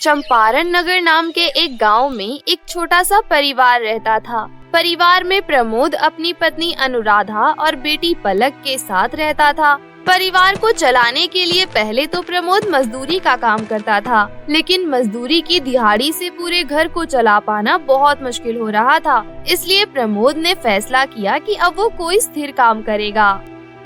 चंपारण नगर नाम के एक गांव में एक छोटा सा परिवार रहता था। परिवार में प्रमोद अपनी पत्नी अनुराधा और बेटी पलक के साथ रहता था। परिवार को चलाने के लिए पहले तो प्रमोद मजदूरी का काम करता था, लेकिन मजदूरी की दिहाड़ी से पूरे घर को चला पाना बहुत मुश्किल हो रहा था। इसलिए प्रमोद ने फैसला किया कि अब वो कोई स्थिर काम करेगा।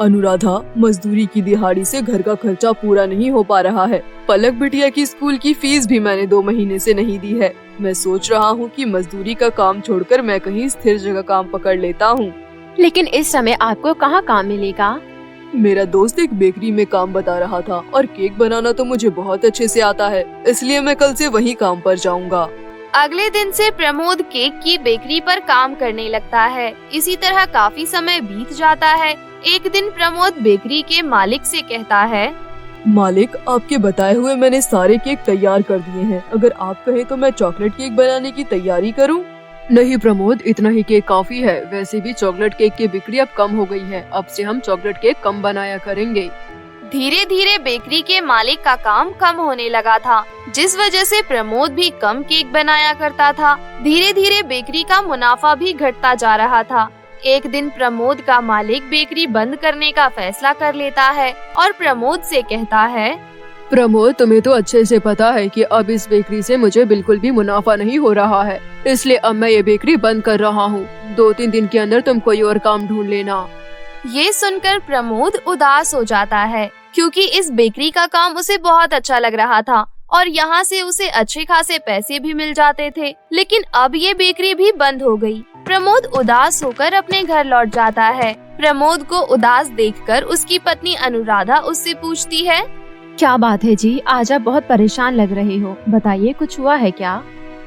अनुराधा, मजदूरी की दिहाड़ी से घर का खर्चा पूरा नहीं हो पा रहा है। पलक बिटिया की स्कूल की फीस भी मैंने 2 महीने से नहीं दी है। मैं सोच रहा हूँ कि मजदूरी का काम छोड़कर मैं कहीं स्थिर जगह काम पकड़ लेता हूँ। लेकिन इस समय आपको कहाँ काम मिलेगा? मेरा दोस्त एक बेकरी में काम बता रहा था और केक बनाना तो मुझे बहुत अच्छे से आता है, इसलिए मैं कल से वही काम पर जाऊँगा। अगले दिन से प्रमोद केक की बेकरी पर काम करने लगता है। इसी तरह काफी समय बीत जाता है। एक दिन प्रमोद बेकरी के मालिक से कहता है, मालिक, आपके बताए हुए मैंने सारे केक तैयार कर दिए हैं। अगर आप कहें तो मैं चॉकलेट केक बनाने की तैयारी करूं? नहीं प्रमोद, इतना ही केक काफी है। वैसे भी चॉकलेट केक की बिक्री अब कम हो गई है। अब से हम चॉकलेट केक कम बनाया करेंगे। धीरे धीरे बेकरी के मालिक का काम कम होने लगा था, जिस वजह से प्रमोद भी कम केक बनाया करता था। धीरे धीरे बेकरी का मुनाफा भी घटता जा रहा था। एक दिन प्रमोद का मालिक बेकरी बंद करने का फैसला कर लेता है और प्रमोद से कहता है, प्रमोद, तुम्हें तो अच्छे से पता है कि अब इस बेकरी से मुझे बिल्कुल भी मुनाफा नहीं हो रहा है, इसलिए अब मैं ये बेकरी बंद कर रहा हूँ। 2-3 दिन के अंदर तुम कोई और काम ढूंढ लेना। ये सुनकर प्रमोद उदास हो जाता है, क्योंकि इस बेकरी का काम उसे बहुत अच्छा लग रहा था और यहाँ से उसे अच्छे खासे पैसे भी मिल जाते थे। लेकिन अब ये बेकरी भी बंद हो गई। प्रमोद उदास होकर अपने घर लौट जाता है। प्रमोद को उदास देखकर उसकी पत्नी अनुराधा उससे पूछती है, क्या बात है जी, आज आप बहुत परेशान लग रहे हो। बताइए, कुछ हुआ है क्या?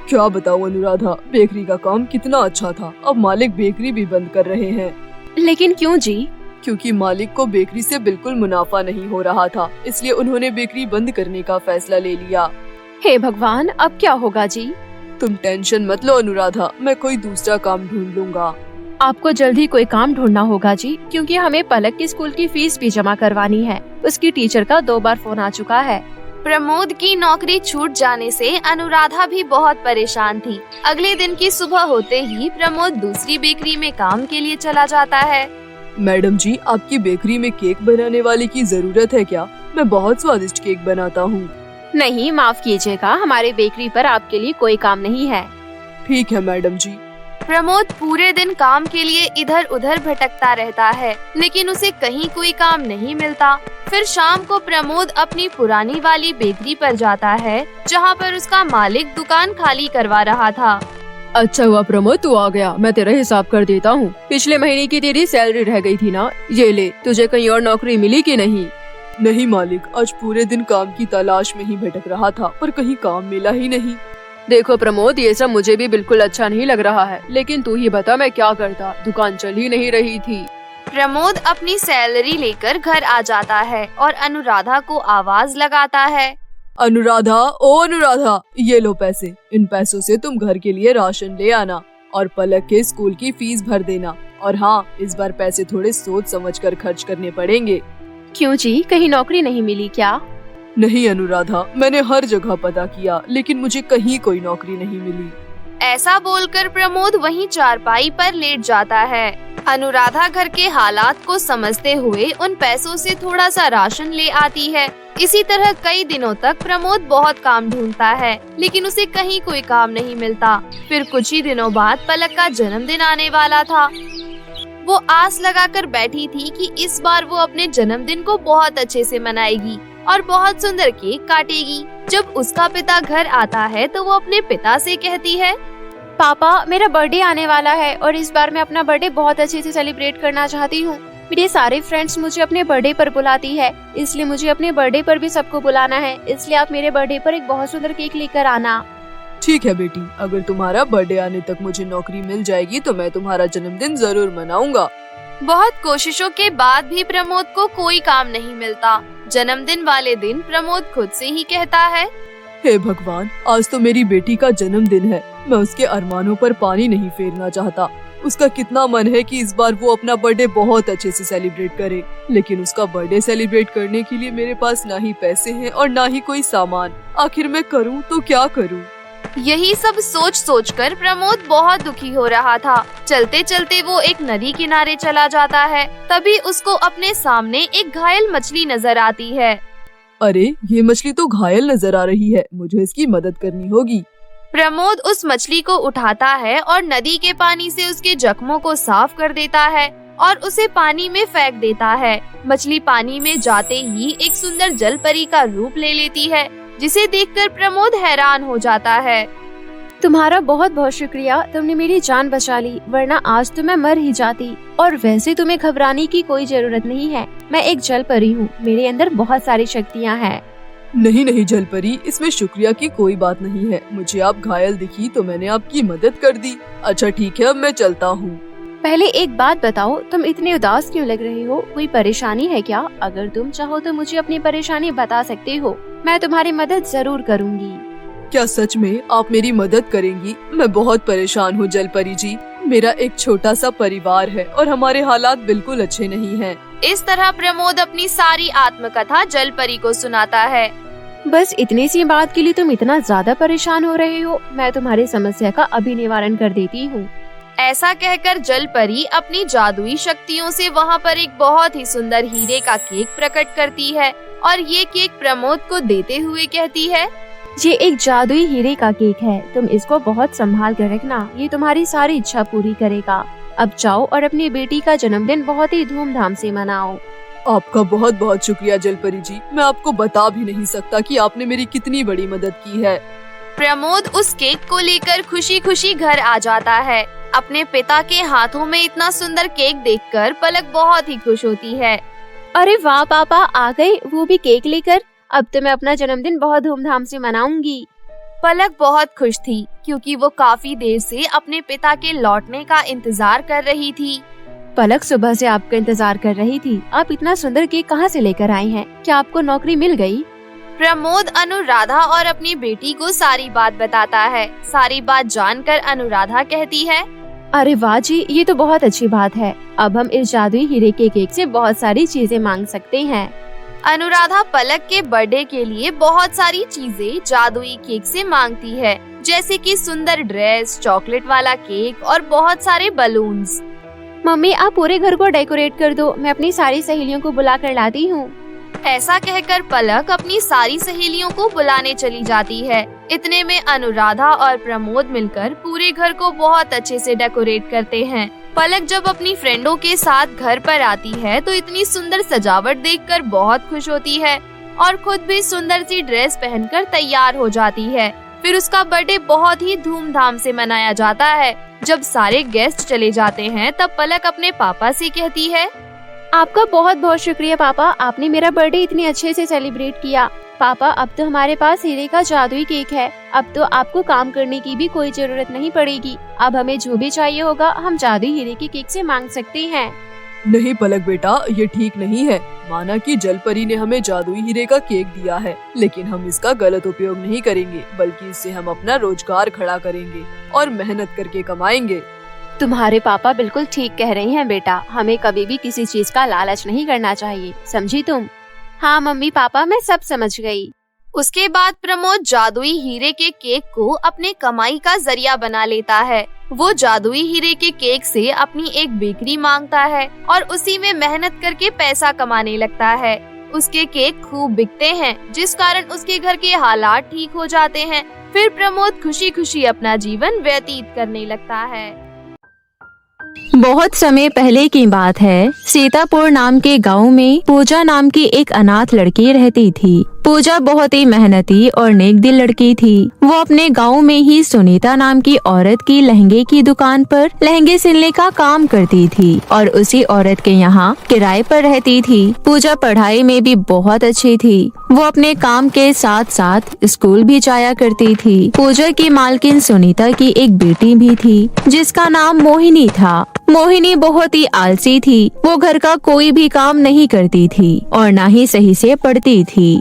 क्या बताऊं अनुराधा, बेकरी का काम कितना अच्छा था, अब मालिक बेकरी भी बंद कर रहे हैं। लेकिन क्यों जी? क्योंकि मालिक को बेकरी से बिल्कुल मुनाफा नहीं हो रहा था, इसलिए उन्होंने बेकरी बंद करने का फैसला ले लिया। हे भगवान, अब क्या होगा जी? तुम टेंशन मत लो अनुराधा, मैं कोई दूसरा काम ढूंढ लूंगा। आपको जल्दी कोई काम ढूंढना होगा जी, क्योंकि हमें पलक की स्कूल की फीस भी जमा करवानी है। उसकी टीचर का 2 बार फोन आ चुका है। प्रमोद की नौकरी छूट जाने से अनुराधा भी बहुत परेशान थी। अगले दिन की सुबह होते ही प्रमोद दूसरी बेकरी में काम के लिए चला जाता है। मैडम जी, आपकी बेकरी में केक बनाने वाले की जरूरत है क्या? मैं बहुत स्वादिष्ट केक बनाता हूँ। नहीं, माफ कीजिएगा, हमारे बेकरी पर आपके लिए कोई काम नहीं है। ठीक है मैडम जी। प्रमोद पूरे दिन काम के लिए इधर उधर भटकता रहता है, लेकिन उसे कहीं कोई काम नहीं मिलता। फिर शाम को प्रमोद अपनी पुरानी वाली बेकरी पर जाता है, जहाँ पर उसका मालिक दुकान खाली करवा रहा था। अच्छा हुआ प्रमोद, तू आ गया। मैं तेरा हिसाब कर देता हूँ। पिछले महीने की तेरी सैलरी रह गई थी ना, ये ले। तुझे कहीं और नौकरी मिली कि नहीं? नहीं मालिक, आज पूरे दिन काम की तलाश में ही भटक रहा था, पर कहीं काम मिला ही नहीं। देखो प्रमोद, ये सब मुझे भी बिल्कुल अच्छा नहीं लग रहा है, लेकिन तू ही बता मैं क्या करता, दुकान चल ही नहीं रही थी। प्रमोद अपनी सैलरी लेकर घर आ जाता है और अनुराधा को आवाज लगाता है, अनुराधा, ओ अनुराधा, ये लो पैसे। इन पैसों से तुम घर के लिए राशन ले आना और पलक के स्कूल की फीस भर देना। और हाँ, इस बार पैसे थोड़े सोच समझ कर खर्च करने पड़ेंगे। क्यों जी, कहीं नौकरी नहीं मिली क्या? नहीं अनुराधा, मैंने हर जगह पता किया, लेकिन मुझे कहीं कोई नौकरी नहीं मिली। ऐसा बोलकर प्रमोद वहीं चारपाई पर लेट जाता है। अनुराधा घर के हालात को समझते हुए उन पैसों से थोड़ा सा राशन ले आती है। इसी तरह कई दिनों तक प्रमोद बहुत काम ढूंढता है, लेकिन उसे कहीं कोई काम नहीं मिलता। फिर कुछ ही दिनों बाद पलक का जन्मदिन आने वाला था। वो आस लगाकर बैठी थी कि इस बार वो अपने जन्मदिन को बहुत अच्छे से मनाएगी और बहुत सुंदर केक काटेगी। जब उसका पिता घर आता है तो वो अपने पिता से कहती है, पापा, मेरा बर्थडे आने वाला है और इस बार मैं अपना बर्थडे बहुत अच्छे से सेलिब्रेट करना चाहती हूँ। मेरे सारे फ्रेंड्स मुझे अपने बर्थडे पर बुलाती है, इसलिए मुझे अपने बर्थडे पर भी सबको बुलाना है। इसलिए आप मेरे बर्थडे पर एक बहुत सुंदर केक लेकर आना। ठीक है बेटी, अगर तुम्हारा बर्थडे आने तक मुझे नौकरी मिल जाएगी तो मैं तुम्हारा जन्मदिन जरूर मनाऊंगा। बहुत कोशिशों के बाद भी प्रमोद को कोई काम नहीं मिलता। जन्मदिन वाले दिन प्रमोद खुद से ही कहता है, हे भगवान, आज तो मेरी बेटी का जन्मदिन है। मैं उसके अरमानों पर पानी नहीं फेरना चाहता। उसका कितना मन है कि इस बार वो अपना बर्थडे बहुत अच्छे से सेलिब्रेट करे, लेकिन उसका बर्थडे सेलिब्रेट करने के लिए मेरे पास ना ही पैसे हैं और ना ही कोई सामान। आखिर मैं करूँ तो क्या करूँ? यही सब सोच सोच कर प्रमोद बहुत दुखी हो रहा था। चलते चलते वो एक नदी किनारे चला जाता है। तभी उसको अपने सामने एक घायल मछली नजर आती है। अरे, ये मछली तो घायल नजर आ रही है, मुझे इसकी मदद करनी होगी। प्रमोद उस मछली को उठाता है और नदी के पानी से उसके जख्मों को साफ कर देता है और उसे पानी में फेंक देता है। मछली पानी में जाते ही एक सुंदर जल परी का रूप ले लेती है, जिसे देखकर प्रमोद हैरान हो जाता है। तुम्हारा बहुत बहुत शुक्रिया, तुमने मेरी जान बचा ली, वरना आज तो मैं मर ही जाती। और वैसे तुम्हें घबराने की कोई जरूरत नहीं है, मैं एक जल परी हूँ, मेरे अंदर बहुत सारी शक्तियाँ हैं। नहीं नहीं जल परी, इसमें शुक्रिया की कोई बात नहीं है। मुझे आप घायल दिखी तो मैंने आपकी मदद कर दी। अच्छा ठीक है, अब मैं चलता हूँ। पहले एक बात बताओ, तुम इतने उदास क्यों लग रहे हो? कोई परेशानी है क्या? अगर तुम चाहो तो मुझे अपनी परेशानी बता सकते हो, मैं तुम्हारी मदद जरूर करूँगी। क्या सच में आप मेरी मदद करेंगी? मैं बहुत परेशान हूँ जल परी जी। मेरा एक छोटा सा परिवार है और हमारे हालात बिल्कुल अच्छे नहीं हैं। इस तरह प्रमोद अपनी सारी आत्मकथा जल परी को सुनाता है। बस इतनी सी बात के लिए तुम इतना ज्यादा परेशान हो रहे हो? मैं तुम्हारी समस्या का अभी निवारण कर देती हूँ। ऐसा कहकर जल परी अपनी जादुई शक्तियों से वहाँ पर एक बहुत ही सुंदर हीरे का केक प्रकट करती है और ये केक प्रमोद को देते हुए कहती है, ये एक जादुई हीरे का केक है, तुम इसको बहुत संभाल कर रखना, ये तुम्हारी सारी इच्छा पूरी करेगा। अब जाओ और अपनी बेटी का जन्मदिन बहुत ही धूमधाम से मनाओ। आपका बहुत बहुत शुक्रिया जल परी जी। मैं आपको बता भी नहीं सकता कि आपने मेरी कितनी बड़ी मदद की है। प्रमोद उस केक को लेकर खुशी खुशी घर आ जाता है। अपने पिता के हाथों में इतना सुंदर केक देखकर पलक बहुत ही खुश होती है। अरे वाह पापा, आ गए, वो भी केक लेकर। अब तो मैं अपना जन्मदिन बहुत धूमधाम से मनाऊंगी। पलक बहुत खुश थी क्योंकि वो काफी देर से अपने पिता के लौटने का इंतजार कर रही थी। पलक सुबह से आपका इंतजार कर रही थी। आप इतना सुंदर केक कहाँ से लेकर आए हैं? क्या आपको नौकरी मिल गई? प्रमोद अनुराधा और अपनी बेटी को सारी बात बताता है। सारी बात जानकर अनुराधा कहती है, अरे वाह जी, ये तो बहुत अच्छी बात है। अब हम इस जादुई हीरे के केक से बहुत सारी चीजें मांग सकते हैं। अनुराधा पलक के बर्थडे के लिए बहुत सारी चीजें जादुई केक से मांगती है, जैसे कि सुंदर ड्रेस, चॉकलेट वाला केक और बहुत सारे बलून्स। मम्मी, आप पूरे घर को डेकोरेट कर दो, मैं अपनी सारी सहेलियों को बुला कर लाती हूँ। ऐसा कहकर पलक अपनी सारी सहेलियों को बुलाने चली जाती है। इतने में अनुराधा और प्रमोद मिलकर पूरे घर को बहुत अच्छे से डेकोरेट करते हैं। पलक जब अपनी फ्रेंडों के साथ घर पर आती है तो इतनी सुंदर सजावट देखकर बहुत खुश होती है और खुद भी सुंदर सी ड्रेस पहनकर तैयार हो जाती है। फिर उसका बर्थडे बहुत ही धूमधाम से मनाया जाता है। जब सारे गेस्ट चले जाते हैं तब पलक अपने पापा से कहती है, आपका बहुत बहुत शुक्रिया पापा, आपने मेरा बर्थडे इतने अच्छे से सेलिब्रेट किया। पापा, अब तो हमारे पास हीरे का जादुई केक है, अब तो आपको काम करने की भी कोई जरूरत नहीं पड़ेगी। अब हमें जो भी चाहिए होगा हम जादुई हीरे के केक से मांग सकते हैं। नहीं पलक बेटा, ये ठीक नहीं है। माना कि जल परी ने हमें जादुई हीरे का केक दिया है, लेकिन हम इसका गलत उपयोग नहीं करेंगे, बल्कि इससे हम अपना रोजगार खड़ा करेंगे और मेहनत करके कमाएंगे। तुम्हारे पापा बिल्कुल ठीक कह रहे हैं बेटा, हमें कभी भी किसी चीज का लालच नहीं करना चाहिए, समझी तुम? हाँ मम्मी पापा, मैं सब समझ गई। उसके बाद प्रमोद जादुई हीरे के केक को अपने कमाई का जरिया बना लेता है। वो जादुई हीरे के केक से अपनी एक बेकरी मांगता है और उसी में मेहनत करके पैसा कमाने लगता है। उसके केक खूब बिकते हैं, जिस कारण उसके घर के हालात ठीक हो जाते हैं। फिर प्रमोद खुशी खुशी अपना जीवन व्यतीत करने लगता है। बहुत समय पहले की बात है। सीतापुर नाम के गांव में पूजा नाम की एक अनाथ लड़की रहती थी। पूजा बहुत ही मेहनती और नेक दिल लड़की थी। वो अपने गांव में ही सुनीता नाम की औरत की लहंगे की दुकान पर लहंगे सिलने का काम करती थी और उसी औरत के यहाँ किराए पर रहती थी। पूजा पढ़ाई में भी बहुत अच्छी थी। वो अपने काम के साथ साथ स्कूल भी जाया करती थी। पूजा की मालकिन सुनीता की एक बेटी भी थी जिसका नाम मोहिनी था। मोहिनी बहुत ही आलसी थी। वो घर का कोई भी काम नहीं करती थी और न ही सही से पढ़ती थी।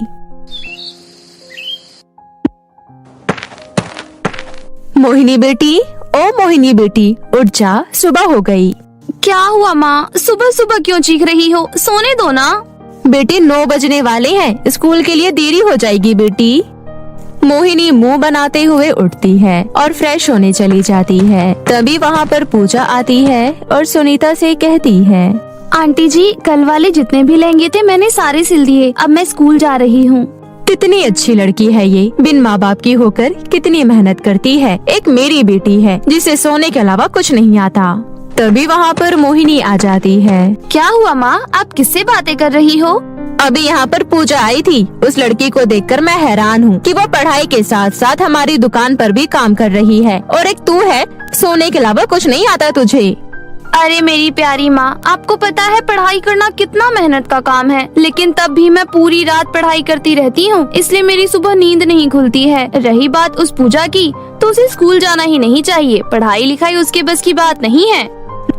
मोहिनी बेटी, ओ मोहिनी बेटी, उठ जा, सुबह हो गई। क्या हुआ माँ, सुबह सुबह क्यों चीख रही हो? सोने दो ना। बेटी 9 बजने वाले हैं, स्कूल के लिए देरी हो जाएगी बेटी। मोहिनी मुंह बनाते हुए उठती है और फ्रेश होने चली जाती है। तभी वहाँ पर पूजा आती है और सुनीता से कहती है, आंटी जी, कल वाले जितने भी लहंगे थे मैंने सारे सिल दिए, अब मैं स्कूल जा रही हूँ। कितनी अच्छी लड़की है ये, बिन माँ बाप की होकर कितनी मेहनत करती है। एक मेरी बेटी है जिसे सोने के अलावा कुछ नहीं आता। तभी वहाँ पर मोहिनी आ जाती है। क्या हुआ माँ, आप किससे बातें कर रही हो? अभी यहाँ पर पूजा आई थी, उस लड़की को देखकर मैं हैरान हूँ कि वो पढ़ाई के साथ साथ हमारी दुकान पर भी काम कर रही है, और एक तू है, सोने के अलावा कुछ नहीं आता तुझे। अरे मेरी प्यारी माँ, आपको पता है पढ़ाई करना कितना मेहनत का काम है, लेकिन तब भी मैं पूरी रात पढ़ाई करती रहती हूँ, इसलिए मेरी सुबह नींद नहीं खुलती है। रही बात उस पूजा की, तो उसे स्कूल जाना ही नहीं चाहिए, पढ़ाई लिखाई उसके बस की बात नहीं है।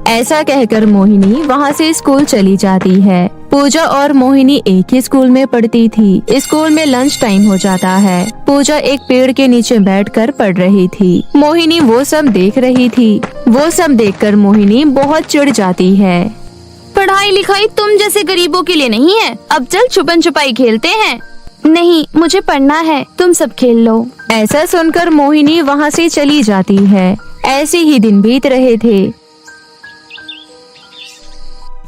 ऐसा कहकर मोहिनी वहाँ से स्कूल चली जाती है। पूजा और मोहिनी एक ही स्कूल में पढ़ती थी। स्कूल में लंच टाइम हो जाता है। पूजा एक पेड़ के नीचे बैठकर पढ़ रही थी। मोहिनी वो सब देख रही थी। वो सब देखकर मोहिनी बहुत चिढ़ जाती है। पढ़ाई लिखाई तुम जैसे गरीबों के लिए नहीं है, अब चल छुपन छुपाई खेलते हैं। नहीं, मुझे पढ़ना है, तुम सब खेल लो। ऐसा सुनकर मोहिनी वहाँ से चली जाती है। ऐसे ही दिन बीत रहे थे।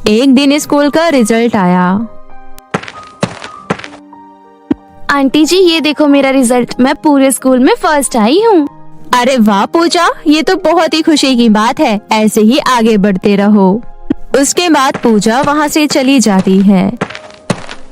एक दिन स्कूल का रिजल्ट आया। आंटी जी, ये देखो मेरा रिजल्ट, मैं पूरे स्कूल में फर्स्ट आई हूँ। अरे वाह पूजा, ये तो बहुत ही खुशी की बात है, ऐसे ही आगे बढ़ते रहो। उसके बाद पूजा वहाँ से चली जाती है।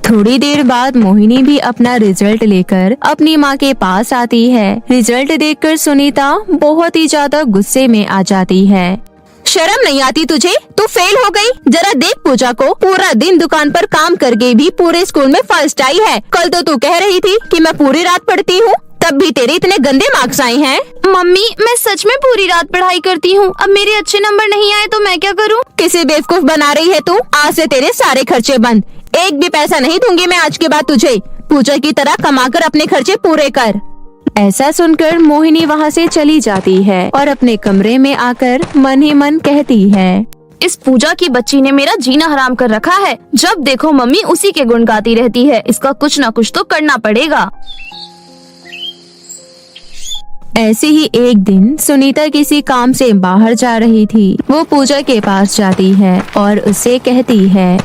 थोड़ी देर बाद मोहिनी भी अपना रिजल्ट लेकर अपनी माँ के पास आती है। रिजल्ट देखकर सुनीता बहुत ही ज्यादा गुस्से में आ जाती है। शर्म नहीं आती तुझे? तू फेल हो गई। जरा देख पूजा को, पूरा दिन दुकान पर काम करके भी पूरे स्कूल में फर्स्ट आई है। कल तो तू कह रही थी कि मैं पूरी रात पढ़ती हूँ, तब भी तेरे इतने गंदे मार्क्स आए हैं। मम्मी, मैं सच में पूरी रात पढ़ाई करती हूँ, अब मेरे अच्छे नंबर नहीं आए तो मैं क्या करूँ? किसे बेवकूफ बना रही है तू? आज से तेरे सारे खर्चे बंद, एक भी पैसा नहीं दूंगी मैं आज के बाद तुझे। पूजा की तरह कमाकर अपने खर्चे पूरे कर। ऐसा सुनकर मोहिनी वहाँ से चली जाती है और अपने कमरे में आकर मन ही मन कहती है, इस पूजा की बच्ची ने मेरा जीना हराम कर रखा है। जब देखो मम्मी उसी के गुण गाती रहती है, इसका कुछ न कुछ तो करना पड़ेगा। ऐसे ही एक दिन सुनीता किसी काम से बाहर जा रही थी। वो पूजा के पास जाती है और उससे कहती है,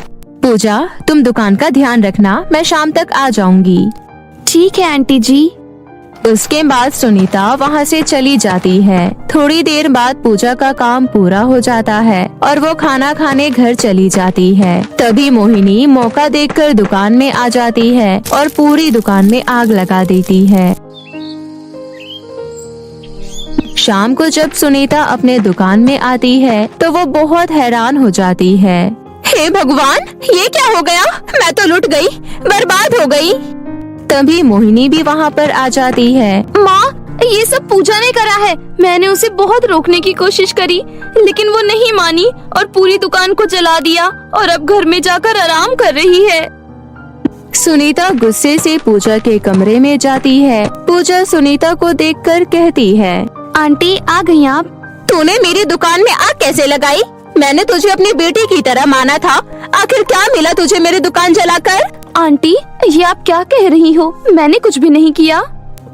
पूजा तुम दुकान का ध्यान रखना, मैं शाम तक आ जाऊंगी। ठीक है आंटी जी। उसके बाद सुनीता वहाँ से चली जाती है। थोड़ी देर बाद पूजा का काम पूरा हो जाता है और वो खाना खाने घर चली जाती है। तभी मोहिनी मौका देखकर दुकान में आ जाती है और पूरी दुकान में आग लगा देती है। शाम को जब सुनीता अपने दुकान में आती है तो वो बहुत हैरान हो जाती है। हे भगवान, ये क्या हो गया? मैं तो लुट गई, बर्बाद हो गई। तभी मोहिनी भी वहाँ पर आ जाती है। माँ, ये सब पूजा ने करा है। मैंने उसे बहुत रोकने की कोशिश करी, लेकिन वो नहीं मानी और पूरी दुकान को जला दिया और अब घर में जाकर आराम कर रही है। सुनीता गुस्से से पूजा के कमरे में जाती है। पूजा सुनीता को देखकर कहती है, आंटी आ गई आप? तूने मेरी दुकान में आग कैसे लगाई? मैंने तुझे अपनी बेटी की तरह माना था, आखिर क्या मिला तुझे मेरी दुकान जलाकर? आंटी, ये आप क्या कह रही हो? मैंने कुछ भी नहीं किया।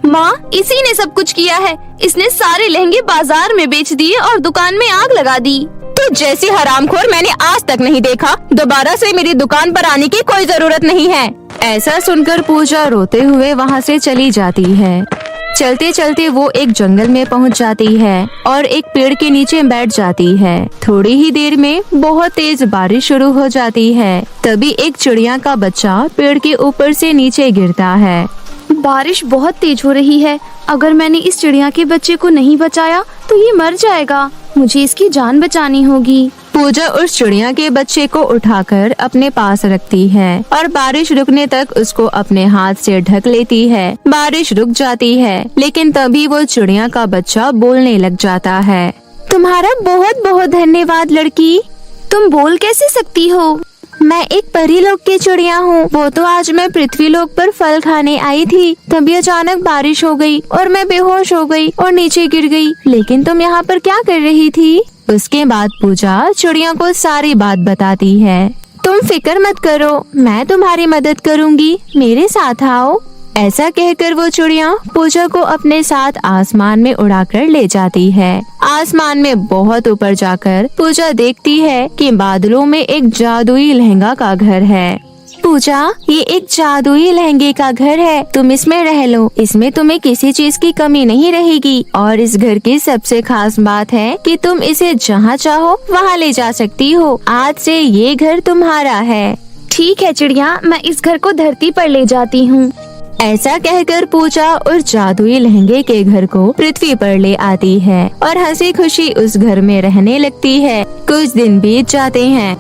माँ, इसी ने सब कुछ किया है। इसने सारे लहंगे बाजार में बेच दिए और दुकान में आग लगा दी। तो जैसी हरामखोर मैंने आज तक नहीं देखा। दोबारा से मेरी दुकान पर आने की कोई जरूरत नहीं है। ऐसा सुनकर पूजा रोते हुए वहाँ से चली जाती है। चलते चलते वो एक जंगल में पहुँच जाती है और एक पेड़ के नीचे बैठ जाती है। थोड़ी ही देर में बहुत तेज बारिश शुरू हो जाती है। तभी एक चिड़िया का बच्चा पेड़ के ऊपर से नीचे गिरता है। बारिश बहुत तेज हो रही है। अगर मैंने इस चिड़िया के बच्चे को नहीं बचाया तो ये मर जाएगा। मुझे इसकी जान बचानी होगी। पूजा उस चिड़िया के बच्चे को उठाकर अपने पास रखती है और बारिश रुकने तक उसको अपने हाथ से ढक लेती है। बारिश रुक जाती है, लेकिन तभी वो चिड़िया का बच्चा बोलने लग जाता है। तुम्हारा बहुत बहुत धन्यवाद लड़की। तुम बोल कैसे सकती हो? मैं एक परी लोक की चिड़िया हूँ। वो तो आज मैं पृथ्वी लोक पर फल खाने आई थी, तभी अचानक बारिश हो गई और मैं बेहोश हो गई और नीचे गिर गई। लेकिन तुम यहाँ पर क्या कर रही थी? उसके बाद पूजा चिड़िया को सारी बात बताती है। तुम फिक्र मत करो, मैं तुम्हारी मदद करूँगी, मेरे साथ आओ। ऐसा कहकर वो चिड़िया पूजा को अपने साथ आसमान में उड़ाकर ले जाती है। आसमान में बहुत ऊपर जाकर पूजा देखती है कि बादलों में एक जादुई लहंगा का घर है। पूजा, ये एक जादुई लहंगे का घर है, तुम इसमें रह लो। इसमें तुम्हें किसी चीज की कमी नहीं रहेगी और इस घर की सबसे खास बात है कि तुम इसे जहाँ चाहो वहाँ ले जा सकती हो। आज से ये घर तुम्हारा है। ठीक है चिड़िया, मैं इस घर को धरती पर ले जाती हूँ। ऐसा कहकर पूजा उस जादुई लहंगे के घर को पृथ्वी पर ले आती है और हंसी खुशी उस घर में रहने लगती है। कुछ दिन बीत जाते हैं।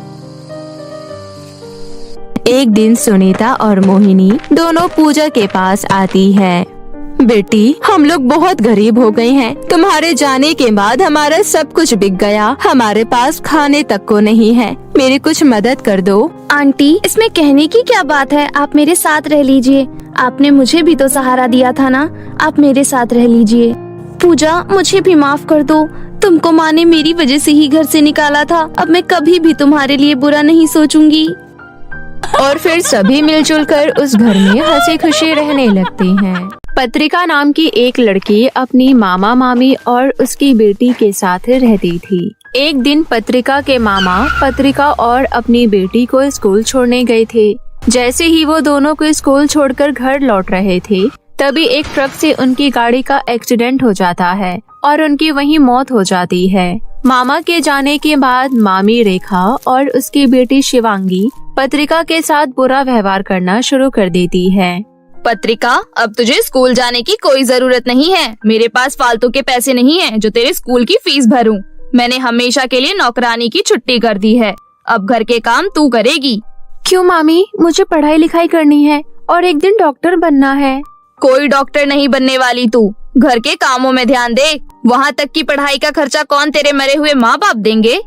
एक दिन सुनीता और मोहिनी दोनों पूजा के पास आती है। बेटी, हम लोग बहुत गरीब हो गए हैं। तुम्हारे जाने के बाद हमारा सब कुछ बिक गया। हमारे पास खाने तक को नहीं है। मेरी कुछ मदद कर दो। आंटी, इसमें कहने की क्या बात है, आप मेरे साथ रह लीजिए। आपने मुझे भी तो सहारा दिया था ना, आप मेरे साथ रह लीजिए। पूजा, मुझे भी माफ कर दो। तुमको माँ ने मेरी वजह से ही घर से निकाला था। अब मैं कभी भी तुम्हारे लिए बुरा नहीं सोचूंगी। और फिर सभी मिलजुल कर उस घर में हंसी खुशी रहने लगते हैं। पत्रिका नाम की एक लड़की अपनी मामा मामी और उसकी बेटी के साथ रहती थी। एक दिन पत्रिका के मामा पत्रिका और अपनी बेटी को स्कूल छोड़ने गए थे। जैसे ही वो दोनों को स्कूल छोड़कर घर लौट रहे थे, तभी एक ट्रक से उनकी गाड़ी का एक्सीडेंट हो जाता है और उनकी वहीं मौत हो जाती है। मामा के जाने के बाद मामी रेखा और उसकी बेटी शिवांगी पत्रिका के साथ बुरा व्यवहार करना शुरू कर देती है। पत्रिका, अब तुझे स्कूल जाने की कोई जरूरत नहीं है। मेरे पास फालतू के पैसे नहीं हैं जो तेरे स्कूल की फीस भरूं। मैंने हमेशा के लिए नौकरानी की छुट्टी कर दी है। अब घर के काम तू करेगी। क्यों मामी, मुझे पढ़ाई लिखाई करनी है और एक दिन डॉक्टर बनना है। कोई डॉक्टर नहीं बनने वाली तू। घर के कामों में ध्यान दे। वहाँ तक की पढ़ाई का खर्चा कौन तेरे मरे हुए माँ बाप देंगे?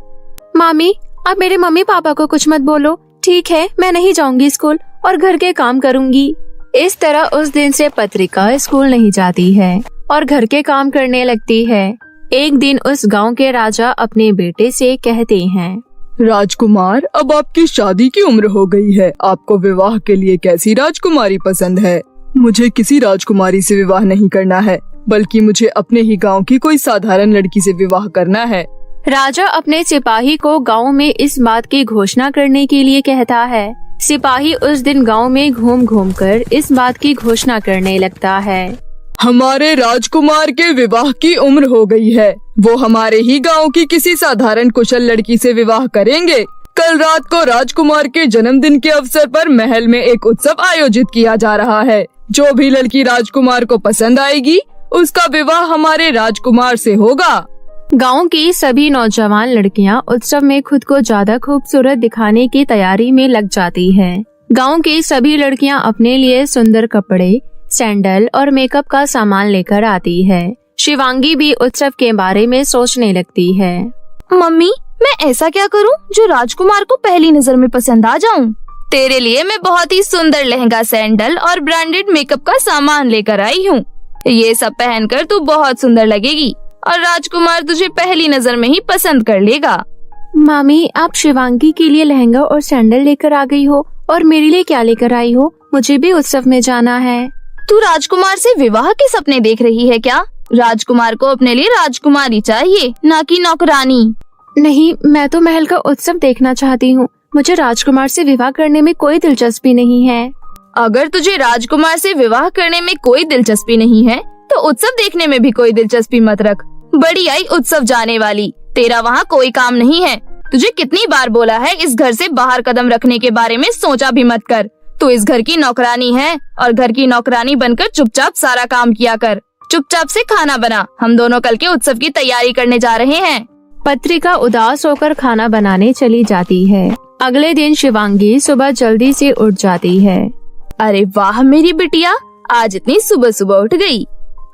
मामी, आप मेरे मम्मी पापा को कुछ मत बोलो। ठीक है, मैं नहीं जाऊंगी स्कूल और घर के काम करूंगी। इस तरह उस दिन से पत्रिका स्कूल नहीं जाती है और घर के काम करने लगती है। एक दिन उस गांव के राजा अपने बेटे से कहते हैं, राजकुमार, अब आपकी शादी की उम्र हो गई है। आपको विवाह के लिए कैसी राजकुमारी पसंद है? मुझे किसी राजकुमारी से विवाह नहीं करना है, बल्कि मुझे अपने ही गांव की कोई साधारण लड़की से विवाह करना है। राजा अपने सिपाही को गांव में इस बात की घोषणा करने के लिए कहता है। सिपाही उस दिन गांव में घूम घूम कर इस बात की घोषणा करने लगता है, हमारे राजकुमार के विवाह की उम्र हो गई है। वो हमारे ही गांव की किसी साधारण कुशल लड़की से विवाह करेंगे। कल रात को राजकुमार के जन्मदिन के अवसर पर महल में एक उत्सव आयोजित किया जा रहा है। जो भी लड़की राजकुमार को पसंद आएगी, उसका विवाह हमारे राजकुमार से होगा। गांव की सभी नौजवान लड़कियां उत्सव में खुद को ज्यादा खूबसूरत दिखाने की तैयारी में लग जाती हैं। गांव की सभी लड़कियां अपने लिए सुंदर कपड़े, सैंडल और मेकअप का सामान लेकर आती है। शिवांगी भी उत्सव के बारे में सोचने लगती है। मम्मी, मैं ऐसा क्या करूं जो राजकुमार को पहली नजर में पसंद आ जाऊं? तेरे लिए मैं बहुत ही सुंदर लहंगा, सैंडल और ब्रांडेड मेकअप का सामान लेकर आई हूँ। ये सब पहनकर तू बहुत सुंदर लगेगी और राजकुमार तुझे पहली नजर में ही पसंद कर लेगा। मामी, आप शिवांगी के लिए लहंगा और सैंडल लेकर आ गई हो और मेरे लिए क्या लेकर आई हो? मुझे भी उत्सव में जाना है। तू राजकुमार से विवाह के सपने देख रही है क्या? राजकुमार को अपने लिए राजकुमारी चाहिए, ना कि नौकरानी। नहीं, मैं तो महल का उत्सव देखना चाहती हूँ। मुझे राजकुमार से विवाह करने में कोई दिलचस्पी नहीं है। अगर तुझे राजकुमार से विवाह करने में कोई दिलचस्पी नहीं है, तो उत्सव देखने में भी कोई दिलचस्पी मत रख। बड़ी आई उत्सव जाने वाली, तेरा वहाँ कोई काम नहीं है। तुझे कितनी बार बोला है इस घर से बाहर कदम रखने के बारे में सोचा भी मत कर। तू इस घर की नौकरानी है और घर की नौकरानी बनकर चुपचाप सारा काम किया कर। चुपचाप से खाना बना, हम दोनों कल के उत्सव की तैयारी करने जा रहे हैं। पत्रिका उदास होकर खाना बनाने चली जाती है। अगले दिन शिवांगी सुबह जल्दी से उठ जाती है। अरे वाह मेरी बिटिया, आज इतनी सुबह सुबह उठ गई।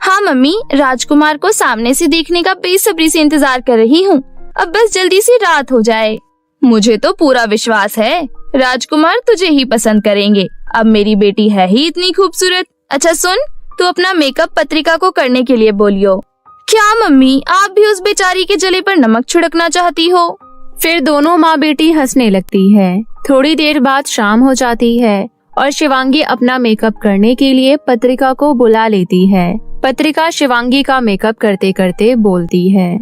हाँ मम्मी, राजकुमार को सामने से देखने का बेसब्री से इंतजार कर रही हूँ। अब बस जल्दी से रात हो जाए। मुझे तो पूरा विश्वास है राजकुमार तुझे ही पसंद करेंगे। अब मेरी बेटी है ही इतनी खूबसूरत। अच्छा सुन, तू अपना मेकअप पत्रिका को करने के लिए बोलियो। क्या मम्मी, आप भी उस बेचारी के जले पर नमक छिड़कना चाहती हो? फिर दोनों माँ बेटी हंसने लगती है। थोड़ी देर बाद शाम हो जाती है और शिवांगी अपना मेकअप करने के लिए पत्रिका को बुला लेती है। पत्रिका शिवांगी का मेकअप करते करते बोलती है,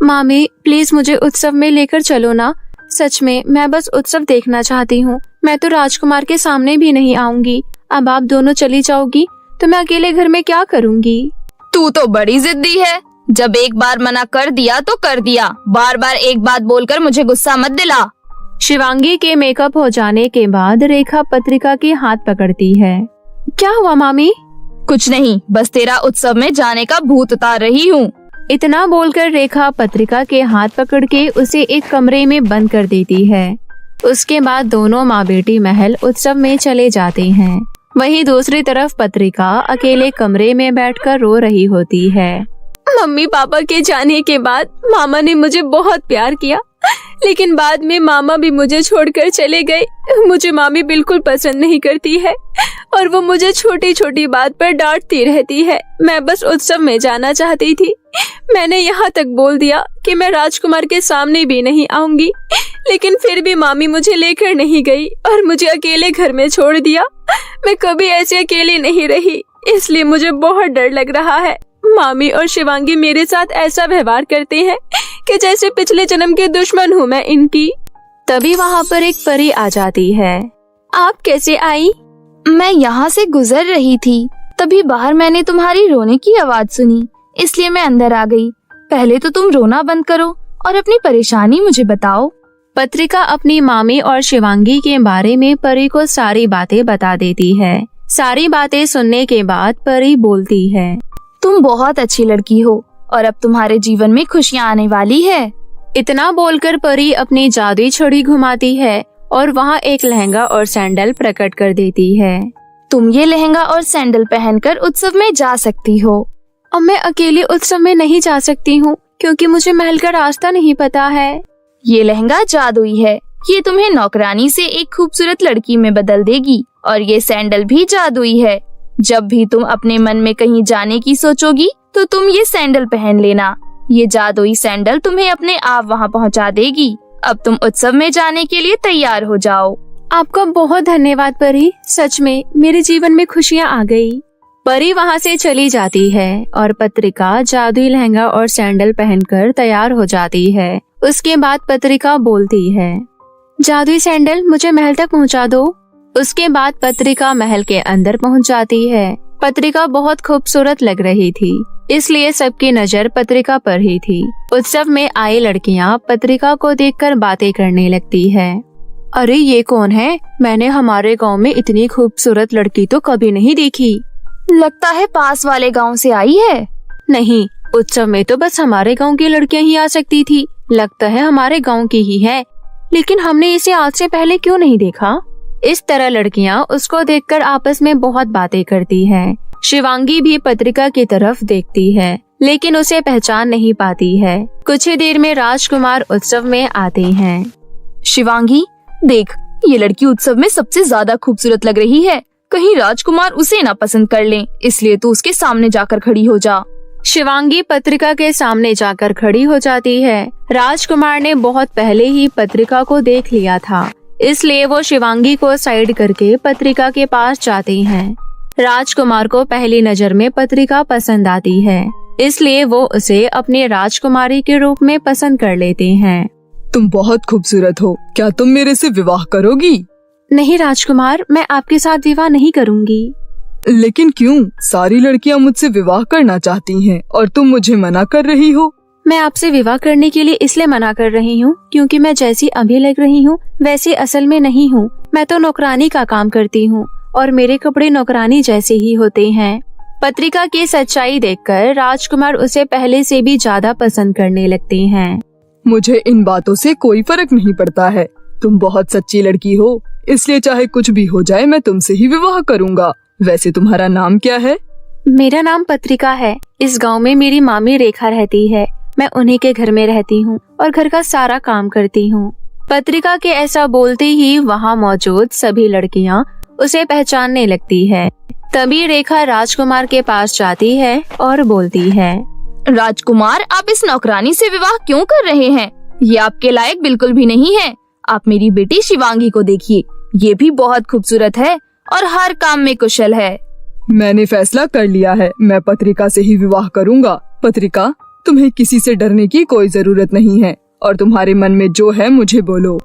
मामी प्लीज मुझे उत्सव में लेकर चलो ना। सच में मैं बस उत्सव देखना चाहती हूँ। मैं तो राजकुमार के सामने भी नहीं आऊंगी। अब आप दोनों चली जाओगी तो मैं अकेले घर में क्या करूँगी? तू तो बड़ी जिद्दी है। जब एक बार मना कर दिया तो कर दिया। बार बार एक बात बोलकर मुझे गुस्सा मत दिला। शिवांगी के मेकअप हो जाने के बाद रेखा पत्रिका के हाथ पकड़ती है। क्या हुआ मामी? कुछ नहीं, बस तेरा उत्सव में जाने का भूत उतार रही हूँ। इतना बोलकर रेखा पत्रिका के हाथ पकड़ के उसे एक कमरे में बंद कर देती है। उसके बाद दोनों माँ बेटी महल उत्सव में चले जाते हैं। वहीं दूसरी तरफ पत्रिका अकेले कमरे में बैठकर रो रही होती है। मम्मी पापा के जाने के बाद मामा ने मुझे बहुत प्यार किया, लेकिन बाद में मामा भी मुझे छोड़कर चले गए। मुझे मामी बिल्कुल पसंद नहीं करती है और वो मुझे छोटी छोटी बात पर डांटती रहती है। मैं बस उत्सव में जाना चाहती थी। मैंने यहाँ तक बोल दिया कि मैं राजकुमार के सामने भी नहीं आऊंगी, लेकिन फिर भी मामी मुझे लेकर नहीं गई और मुझे अकेले घर में छोड़ दिया। मैं कभी ऐसे अकेले नहीं रही, इसलिए मुझे बहुत डर लग रहा है। मामी और शिवांगी मेरे साथ ऐसा व्यवहार करते हैं कि जैसे पिछले जन्म के दुश्मन हूँ मैं इनकी। तभी वहाँ पर एक परी आ जाती है। आप कैसे आई? मैं यहाँ से गुजर रही थी, तभी बाहर मैंने तुम्हारी रोने की आवाज सुनी, इसलिए मैं अंदर आ गई। पहले तो तुम रोना बंद करो और अपनी परेशानी मुझे बताओ। पत्रिका अपनी मामी और शिवांगी के बारे में परी को सारी बातें बता देती है। सारी बातें सुनने के बाद परी बोलती है, तुम बहुत अच्छी लड़की हो और अब तुम्हारे जीवन में खुशियाँ आने वाली है। इतना बोलकर परी अपनी जादुई छड़ी घुमाती है और वहाँ एक लहंगा और सैंडल प्रकट कर देती है। तुम ये लहंगा और सैंडल पहनकर उत्सव में जा सकती हो। अब मैं अकेले उत्सव में नहीं जा सकती हूँ क्योंकि मुझे महल का रास्ता नहीं पता है। ये लहंगा जादुई है, ये तुम्हें नौकरानी से एक खूबसूरत लड़की में बदल देगी। और ये सैंडल भी जादुई है। जब भी तुम अपने मन में कहीं जाने की सोचोगी तो तुम ये सैंडल पहन लेना। ये जादुई सैंडल तुम्हें अपने आप वहाँ पहुँचा देगी। अब तुम उत्सव में जाने के लिए तैयार हो जाओ। आपका बहुत धन्यवाद परी, सच में मेरे जीवन में खुशियाँ आ गई। परी वहाँ से चली जाती है और पत्रिका जादुई लहंगा और सैंडल पहनकर तैयार हो जाती है। उसके बाद पत्रिका बोलती है, जादुई सैंडल मुझे महल तक पहुँचा दो। उसके बाद पत्रिका महल के अंदर पहुँच जाती है। पत्रिका बहुत खूबसूरत लग रही थी, इसलिए सबकी नजर पत्रिका पर ही थी। उत्सव में आई लड़कियाँ पत्रिका को देखकर बातें करने लगती है। अरे ये कौन है? मैंने हमारे गांव में इतनी खूबसूरत लड़की तो कभी नहीं देखी। लगता है पास वाले गांव से आई है। नहीं, उत्सव में तो बस हमारे गांव की लड़कियां ही आ सकती थी। लगता है हमारे गांव की ही है, लेकिन हमने इसे आज से पहले क्यों नहीं देखा? इस तरह लड़कियां उसको देखकर आपस में बहुत बातें करती हैं। शिवांगी भी पत्रिका की तरफ देखती है, लेकिन उसे पहचान नहीं पाती है। कुछ ही देर में राजकुमार उत्सव में आते हैं। शिवांगी देख, ये लड़की उत्सव में सबसे ज्यादा खूबसूरत लग रही है। कहीं राजकुमार उसे ना पसंद कर ले, इसलिए तू उसके सामने जाकर खड़ी हो जा। शिवांगी पत्रिका के सामने जाकर खड़ी हो जाती है। राजकुमार ने बहुत पहले ही पत्रिका को देख लिया था, इसलिए वो शिवांगी को साइड करके पत्रिका के पास जाते हैं। राजकुमार को पहली नजर में पत्रिका पसंद आती है, इसलिए वो उसे अपने राजकुमारी के रूप में पसंद कर लेते हैं। तुम बहुत खूबसूरत हो, क्या तुम मेरे से विवाह करोगी? नहीं राजकुमार, मैं आपके साथ विवाह नहीं करूंगी। लेकिन क्यों? सारी लड़कियां मुझसे विवाह करना चाहती हैं और तुम मुझे मना कर रही हो। मैं आपसे विवाह करने के लिए इसलिए मना कर रही हूँ क्योंकि मैं जैसी अभी लग रही हूँ वैसी असल में नहीं हूँ। मैं तो नौकरानी का काम करती हूँ और मेरे कपड़े नौकरानी जैसे ही होते हैं। पत्रिका की सच्चाई देखकर राजकुमार उसे पहले से भी ज्यादा पसंद करने लगते हैं। मुझे इन बातों से कोई फर्क नहीं पड़ता है। तुम बहुत सच्ची लड़की हो, इसलिए चाहे कुछ भी हो जाए मैं तुमसे ही विवाह करूँगा। वैसे तुम्हारा नाम क्या है? मेरा नाम पत्रिका है। इस गांव में मेरी मामी रेखा रहती है। मैं उन्हीं के घर में रहती हूँ और घर का सारा काम करती हूँ। पत्रिका के ऐसा बोलते ही वहाँ मौजूद सभी लड़कियाँ उसे पहचानने लगती है। तभी रेखा राजकुमार के पास जाती है और बोलती है, राजकुमार, आप इस नौकरानी से विवाह क्यों कर रहे हैं? ये आपके लायक बिल्कुल भी नहीं है। आप मेरी बेटी शिवांगी को देखिए, ये भी बहुत खूबसूरत है और हर काम में कुशल है। मैंने फैसला कर लिया है, मैं पत्रिका से ही विवाह करूंगा। पत्रिका, तुम्हें किसी से डरने की कोई जरूरत नहीं है और तुम्हारे मन में जो है मुझे बोलो।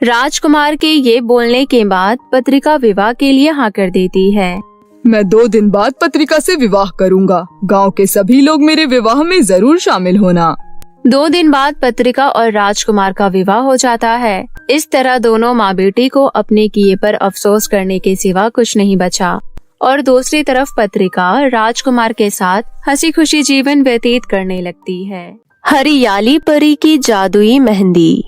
राजकुमार के ये बोलने के बाद पत्रिका विवाह के लिए हाँ कर देती है। मैं 2 दिन बाद पत्रिका से विवाह करूंगा। गांव के सभी लोग मेरे विवाह में जरूर शामिल होना। 2 दिन बाद पत्रिका और राजकुमार का विवाह हो जाता है। इस तरह दोनों माँ बेटी को अपने किए पर अफसोस करने के सिवा कुछ नहीं बचा और दूसरी तरफ पत्रिका राजकुमार के साथ हंसी खुशी जीवन व्यतीत करने लगती है। हरियाली परी की जादुई मेहंदी।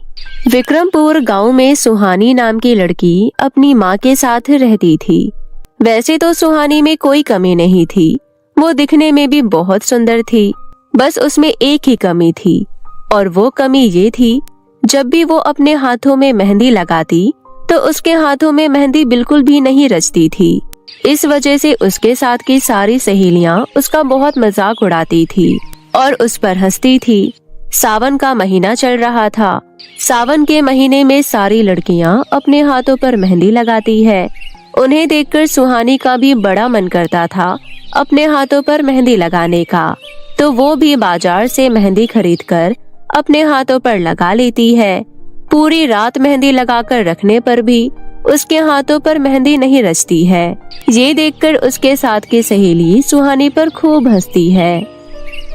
विक्रमपुर गांव में सुहानी नाम की लड़की अपनी माँ के साथ रहती थी। वैसे तो सुहानी में कोई कमी नहीं थी, वो दिखने में भी बहुत सुंदर थी। बस उसमें एक ही कमी थी और वो कमी ये थी, जब भी वो अपने हाथों में मेहंदी लगाती तो उसके हाथों में मेहंदी बिल्कुल भी नहीं रचती थी। इस वजह से उसके साथ की सारी सहेलियां उसका बहुत मजाक उड़ाती थी और उस पर हंसती थी। सावन का महीना चल रहा था। सावन के महीने में सारी लड़कियां अपने हाथों पर मेहंदी लगाती है। उन्हें देखकर सुहानी का भी बड़ा मन करता था अपने हाथों पर मेहंदी लगाने का, तो वो भी बाजार से मेहंदी खरीदकर अपने हाथों पर लगा लेती है। पूरी रात मेहंदी लगाकर रखने पर भी उसके हाथों पर मेहंदी नहीं रचती है। ये देखकर उसके साथ की सहेली सुहानी पर खूब हंसती है।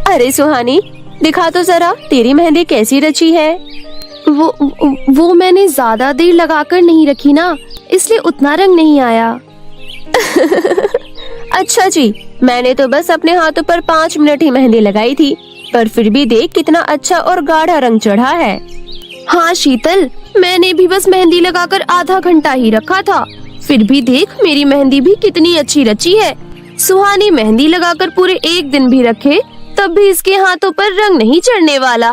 अरे सुहानी, दिखा तो जरा तेरी मेहंदी कैसी रची है। वो मैंने ज्यादा देर लगाकर नहीं रखी ना, इसलिए उतना रंग नहीं आया। अच्छा जी, मैंने तो बस अपने हाथों पर 5 मिनट ही मेहंदी लगाई थी, पर फिर भी देख कितना अच्छा और गाढ़ा रंग चढ़ा है। हाँ शीतल, मैंने भी बस मेहंदी लगाकर आधा घंटा ही रखा था, फिर भी देख मेरी मेहंदी भी कितनी अच्छी रची है। सुहानी मेहंदी लगाकर पूरे 1 दिन भी रखे तब भी इसके हाथों पर रंग नहीं चढ़ने वाला।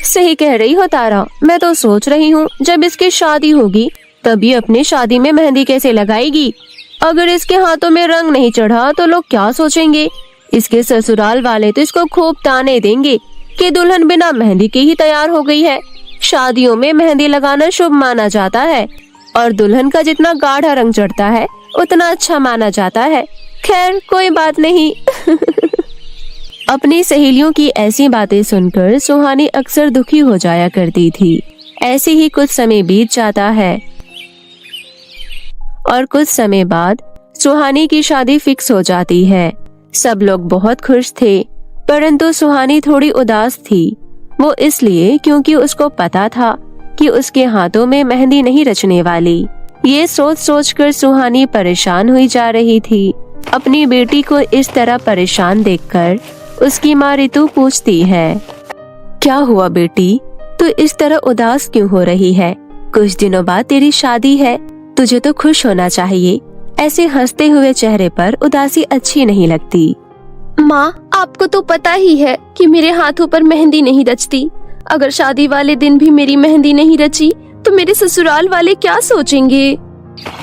सही कह रही हो तारा, मैं तो सोच रही हूँ जब इसकी शादी होगी तब ये अपनी शादी में मेहंदी कैसे लगाएगी। अगर इसके हाथों में रंग नहीं चढ़ा तो लोग क्या सोचेंगे। इसके ससुराल वाले तो इसको खूब ताने देंगे कि दुल्हन बिना मेहंदी के ही तैयार हो गई है। शादियों में मेहंदी लगाना शुभ माना जाता है और दुल्हन का जितना गाढ़ा रंग चढ़ता है उतना अच्छा माना जाता है। खैर कोई बात नहीं। अपनी सहेलियों की ऐसी बातें सुनकर सुहानी अक्सर दुखी हो जाया करती थी। ऐसे ही कुछ समय बीत जाता है और कुछ समय बाद सुहानी की शादी फिक्स हो जाती है। सब लोग बहुत खुश थे, परंतु सुहानी थोड़ी उदास थी। वो इसलिए क्योंकि उसको पता था कि उसके हाथों में मेहंदी नहीं रचने वाली। ये सोच सोचकर सुहानी परेशान हुई जा रही थी। अपनी बेटी को इस तरह परेशान देखकर उसकी माँ रितु पूछती है, क्या हुआ बेटी, तू इस तरह उदास क्यों हो रही है? कुछ दिनों बाद तेरी शादी है, तुझे तो खुश होना चाहिए। ऐसे हंसते हुए चेहरे पर उदासी अच्छी नहीं लगती। माँ, आपको तो पता ही है कि मेरे हाथों पर मेहंदी नहीं रचती। अगर शादी वाले दिन भी मेरी मेहंदी नहीं रची तो मेरे ससुराल वाले क्या सोचेंगे।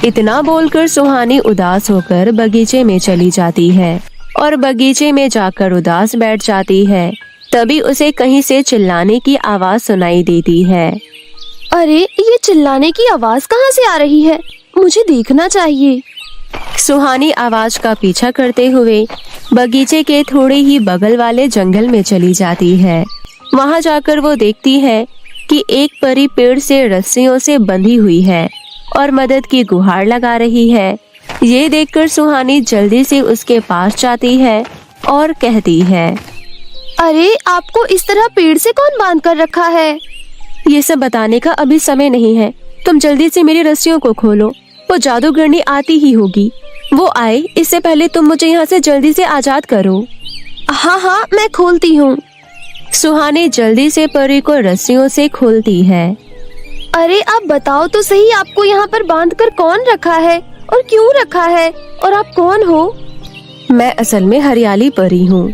इतना बोलकर सुहानी उदास होकर बगीचे में चली जाती है और बगीचे में जाकर उदास बैठ जाती है। तभी उसे कहीं से चिल्लाने की आवाज सुनाई देती है। अरे, ये चिल्लाने की आवाज कहाँ से आ रही है? मुझे देखना चाहिए। सुहानी आवाज का पीछा करते हुए बगीचे के थोड़े ही बगल वाले जंगल में चली जाती है। वहां जाकर वो देखती है कि एक परी पेड़ से रस्सियों से बंधी हुई है और मदद की गुहार लगा रही है। ये देखकर सुहानी जल्दी से उसके पास जाती है और कहती है, अरे, आपको इस तरह पेड़ से कौन बांध कर रखा है? ये सब बताने का अभी समय नहीं है। तुम जल्दी से मेरी रस्सियों को खोलो। वो जादूगरनी आती ही होगी। वो आए इससे पहले तुम मुझे यहाँ से जल्दी से आजाद करो। हाँ, मैं खोलती हूँ। सुहानी जल्दी से परी को रस्सियों से खोलती है। अरे, आप बताओ तो सही, आपको यहाँ पर बांधकर कौन रखा है और क्यों रखा है, और आप कौन हो? मैं असल में हरियाली परी हूँ।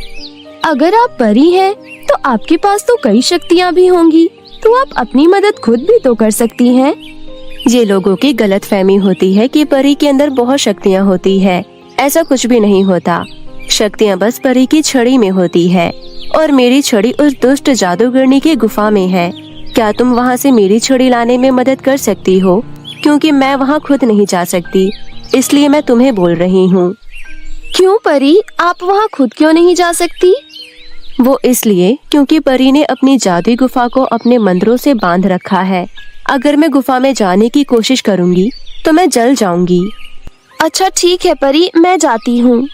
अगर आप परी हैं, तो आपके पास तो कई शक्तियाँ भी होंगी, तो आप अपनी मदद खुद भी तो कर सकती हैं। ये लोगों की गलतफहमी होती है कि परी के अंदर बहुत शक्तियाँ होती है। ऐसा कुछ भी नहीं होता। शक्तियाँ बस परी की छड़ी में होती है और मेरी छड़ी उस दुष्ट जादूगरनी की गुफा में है। क्या तुम वहाँ से मेरी छड़ी लाने में मदद कर सकती हो? क्योंकि मैं वहाँ खुद नहीं जा सकती, इसलिए मैं तुम्हें बोल रही हूँ। क्यों परी, आप वहाँ खुद क्यों नहीं जा सकती? वो इसलिए क्योंकि परी ने अपनी जादुई गुफा को अपने मंदिरों से बांध रखा है। अगर मैं गुफा में जाने की कोशिश करूँगी तो मैं जल जाऊंगी। अच्छा ठीक है परी, मैं जाती हूँ।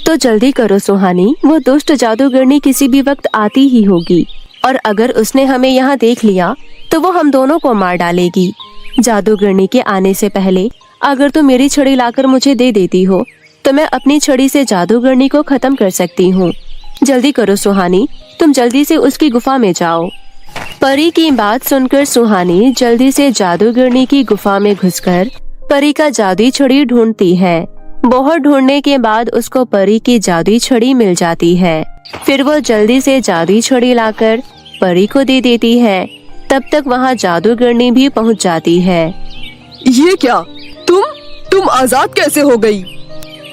तो जल्दी करो सुहानी, वो दुष्ट जादूगरनी किसी भी वक्त आती ही होगी और अगर उसने हमें यहाँ देख लिया तो वो हम दोनों को मार डालेगी। जादूगरनी के आने से पहले अगर तुम मेरी छड़ी लाकर मुझे दे देती हो तो मैं अपनी छड़ी से जादूगरनी को खत्म कर सकती हूँ। जल्दी करो सुहानी, तुम जल्दी से उसकी गुफा में जाओ। परी की बात सुनकर सुहानी जल्दी से जादूगरनी की गुफा में घुसकर परी का जादुई छड़ी ढूंढती है। बहुत ढूंढने के बाद उसको परी की जादुई छड़ी मिल जाती है। फिर वो जल्दी से जादुई छड़ी लाकर परी को दे देती है। तब तक वहाँ जादूगरनी भी पहुँच जाती है। ये क्या, तुम आजाद कैसे हो गई?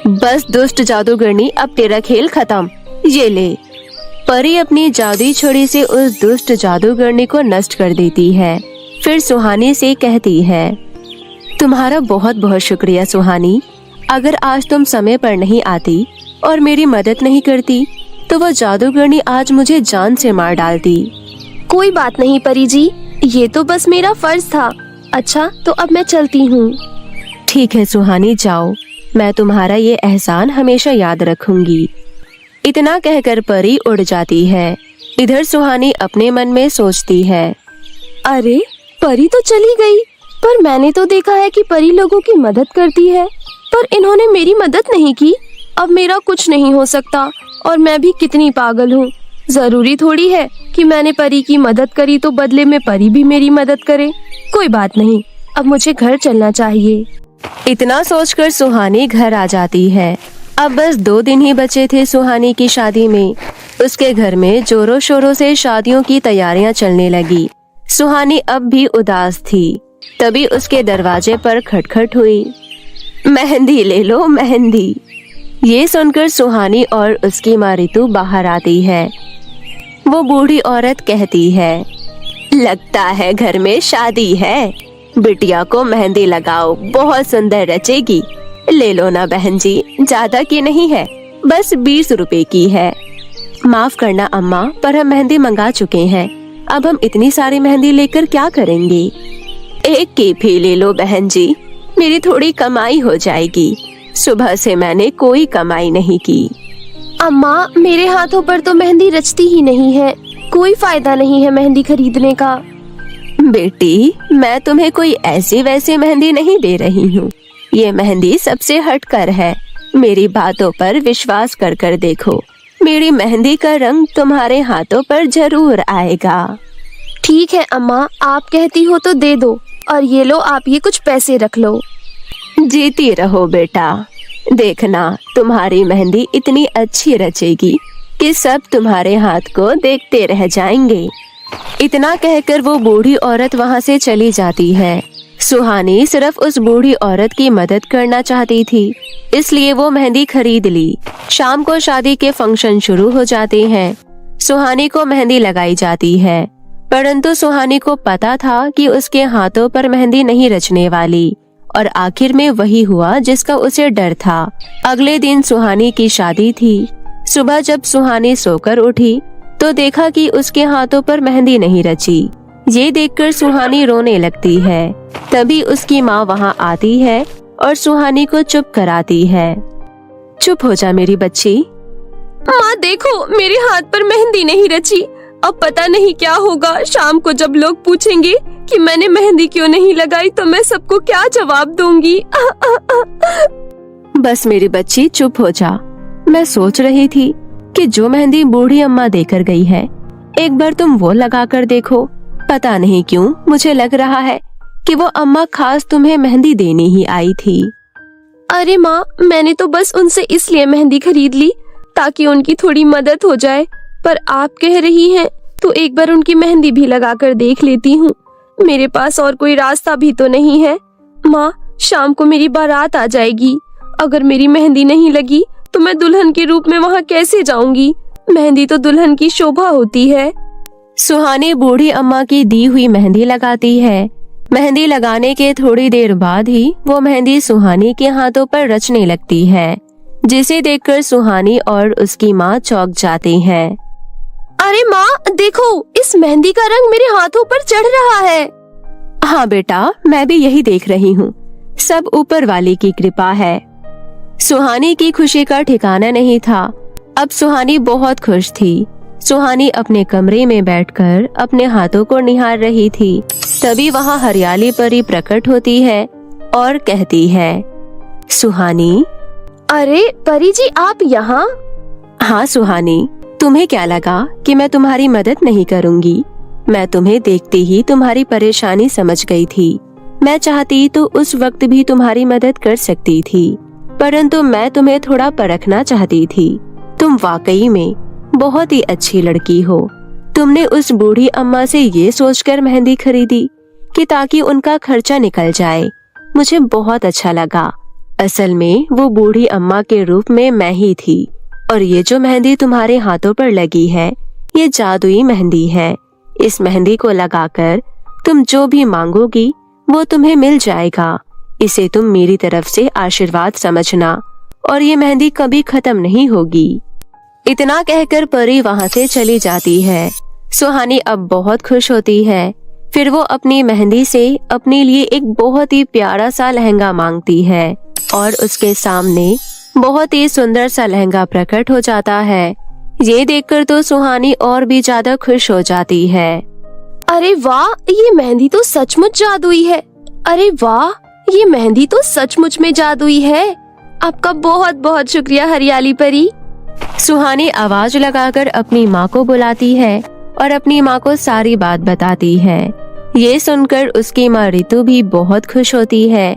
बस दुष्ट जादूगरनी, अब तेरा खेल खत्म। ये ले। परी अपनी जादुई छड़ी से उस दुष्ट जादूगरनी को नष्ट कर देती है। फिर सुहानी से कहती है, तुम्हारा बहुत बहुत शुक्रिया सुहानी। अगर आज तुम समय पर नहीं आती और मेरी मदद नहीं करती तो वो जादूगरनी आज मुझे जान से मार डालती। कोई बात नहीं परी जी, ये तो बस मेरा फर्ज था। अच्छा तो अब मैं चलती हूँ। ठीक है सुहानी, जाओ। मैं तुम्हारा ये एहसान हमेशा याद रखूंगी। इतना कहकर परी उड़ जाती है। इधर सुहानी अपने मन में सोचती है, अरे परी तो चली गई, पर मैंने तो देखा है कि परी लोगों की मदद करती है, पर इन्होंने मेरी मदद नहीं की। अब मेरा कुछ नहीं हो सकता और मैं भी कितनी पागल हूँ। जरूरी थोड़ी है कि मैंने परी की मदद करी तो बदले में परी भी मेरी मदद करे। कोई बात नहीं, अब मुझे घर चलना चाहिए। इतना सोचकर सुहानी घर आ जाती है। अब बस 2 दिन ही बचे थे सुहानी की शादी में। उसके घर में जोरों शोरों से शादियों की तैयारियां चलने लगी। सुहानी अब भी उदास थी। तभी उसके दरवाजे पर खटखट हुई। मेहंदी ले लो, मेहंदी। ये सुनकर सुहानी और उसकी माँ रितु बाहर आती है। वो बूढ़ी औरत कहती है, लगता है घर में शादी है। बिटिया को मेहंदी लगाओ, बहुत सुंदर रचेगी। ले लो ना बहन जी, ज्यादा की नहीं है, बस 20 रुपए की है। माफ करना अम्मा, पर हम मेहंदी मंगा चुके हैं। अब हम इतनी सारी मेहंदी लेकर क्या करेंगे? एक की भी ले लो बहन जी, मेरी थोड़ी कमाई हो जाएगी। सुबह से मैंने कोई कमाई नहीं की। अम्मा, मेरे हाथों पर तो मेहंदी रचती ही नहीं है। कोई फायदा नहीं है मेहंदी खरीदने का। बेटी, मैं तुम्हें कोई ऐसी वैसी मेहंदी नहीं दे रही हूँ। ये मेहंदी सबसे हटकर है। मेरी बातों पर विश्वास कर देखो। मेरी मेहंदी का रंग तुम्हारे हाथों पर जरूर आएगा। ठीक है अम्मा, आप कहती हो तो दे दो। और ये लो, आप ये कुछ पैसे रख लो। जीती रहो बेटा। देखना, तुम्हारी मेहंदी इतनी अच्छी रचेगी कि सब तुम्हारे हाथ को देखते रह जाएंगे। इतना कहकर वो बूढ़ी औरत वहाँ से चली जाती है। सुहानी सिर्फ उस बूढ़ी औरत की मदद करना चाहती थी, इसलिए वो मेहंदी खरीद ली। शाम को शादी के फंक्शन शुरू हो जाते हैं। सुहानी को मेहंदी लगाई जाती है, परंतु सुहानी को पता था कि उसके हाथों पर मेहंदी नहीं रचने वाली, और आखिर में वही हुआ जिसका उसे डर था। अगले दिन सुहानी की शादी थी। सुबह जब सुहानी सोकर उठी तो देखा कि उसके हाथों पर मेहंदी नहीं रची। ये देखकर सुहानी रोने लगती है। तभी उसकी माँ वहाँ आती है और सुहानी को चुप कराती है। चुप हो जा मेरी बच्ची। माँ देखो, मेरे हाथ पर मेहंदी नहीं रची। अब पता नहीं क्या होगा। शाम को जब लोग पूछेंगे कि मैंने मेहंदी क्यों नहीं लगाई तो मैं सबको क्या जवाब दूंगी। बस मेरी बच्ची, चुप हो जा। मैं सोच रही थी कि जो मेहंदी बूढ़ी अम्मा देकर गई है, एक बार तुम वो लगा कर देखो। पता नहीं क्यों मुझे लग रहा है कि वो अम्मा खास तुम्हें मेहंदी देने ही आई थी। अरे माँ, मैंने तो बस उनसे इसलिए मेहंदी खरीद ली ताकि उनकी थोड़ी मदद हो जाए, पर आप कह रही हैं तो एक बार उनकी मेहंदी भी लगा कर देख लेती हूँ। मेरे पास और कोई रास्ता भी तो नहीं है। माँ, शाम को मेरी बारात आ जाएगी। अगर मेरी मेहंदी नहीं लगी तो मैं दुल्हन के रूप में वहाँ कैसे जाऊंगी? मेहंदी तो दुल्हन की शोभा होती है। सुहानी बूढ़ी अम्मा की दी हुई मेहंदी लगाती है। मेहंदी लगाने के थोड़ी देर बाद ही वो मेहंदी सुहानी के हाथों पर रचने लगती है, जिसे देखकर सुहानी और उसकी माँ चौंक जाती हैं। अरे माँ, देखो, इस मेहंदी का रंग मेरे हाथों पर चढ़ रहा है। हाँ बेटा, मैं भी यही देख रही हूँ। सब ऊपर वाले की कृपा है। सुहानी की खुशी का ठिकाना नहीं था। अब सुहानी बहुत खुश थी। सुहानी अपने कमरे में बैठकर अपने हाथों को निहार रही थी। तभी वहाँ हरियाली परी प्रकट होती है और कहती है, सुहानी। अरे परी जी, आप यहाँ? हाँ सुहानी, तुम्हें क्या लगा कि मैं तुम्हारी मदद नहीं करूँगी? मैं तुम्हें देखते ही तुम्हारी परेशानी समझ गई थी। मैं चाहती तो उस वक्त भी तुम्हारी मदद कर सकती थी, परंतु मैं तुम्हें थोड़ा परखना चाहती थी। तुम वाकई में बहुत ही अच्छी लड़की हो। तुमने उस बूढ़ी अम्मा से ये सोचकर मेहंदी खरीदी कि ताकि उनका खर्चा निकल जाए। मुझे बहुत अच्छा लगा। असल में वो बूढ़ी अम्मा के रूप में मैं ही थी। और ये जो मेहंदी तुम्हारे हाथों पर लगी है, ये जादुई मेहंदी है। इस मेहंदी को लगाकर तुम जो भी मांगोगी वो तुम्हें मिल जाएगा। इसे तुम मेरी तरफ से आशीर्वाद समझना, और ये मेहंदी कभी खत्म नहीं होगी। इतना कहकर परी वहाँ से चली जाती है। सुहानी अब बहुत खुश होती है। फिर वो अपनी मेहंदी से अपने लिए एक बहुत ही प्यारा सा लहंगा मांगती है और उसके सामने बहुत ही सुंदर सा लहंगा प्रकट हो जाता है। ये देखकर तो सुहानी और भी ज्यादा खुश हो जाती है। अरे वाह, ये मेहंदी तो सचमुच जादुई है। अरे वाह, ये मेहंदी तो सचमुच में जादुई है। आपका बहुत बहुत शुक्रिया हरियाली परी। सुहानी आवाज लगाकर अपनी माँ को बुलाती है और अपनी माँ को सारी बात बताती है। ये सुनकर उसकी माँ रितु भी बहुत खुश होती है।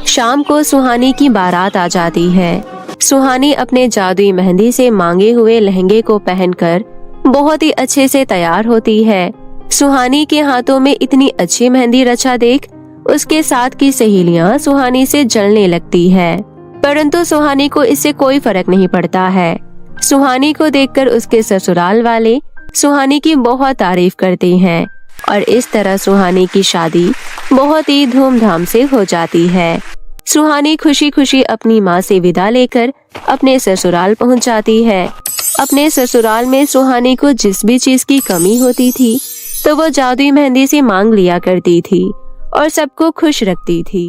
शाम को सुहानी की बारात आ जाती है। सुहानी अपने जादुई मेहंदी से मांगे हुए लहंगे को पहनकर बहुत ही अच्छे से तैयार होती है। सुहानी के हाथों में इतनी अच्छी मेहंदी रचा देख उसके साथ की सहेलियां सुहानी से जलने लगती है, परंतु सुहानी को इससे कोई फर्क नहीं पड़ता है। सुहानी को देखकर उसके ससुराल वाले सुहानी की बहुत तारीफ करते हैं और इस तरह सुहानी की शादी बहुत ही धूमधाम से हो जाती है। सुहानी खुशी खुशी अपनी माँ से विदा लेकर अपने ससुराल पहुँच जाती है। अपने ससुराल में सुहानी को जिस भी चीज की कमी होती थी तो वो जादुई मेहंदी से मांग लिया करती थी और सबको खुश रखती थी।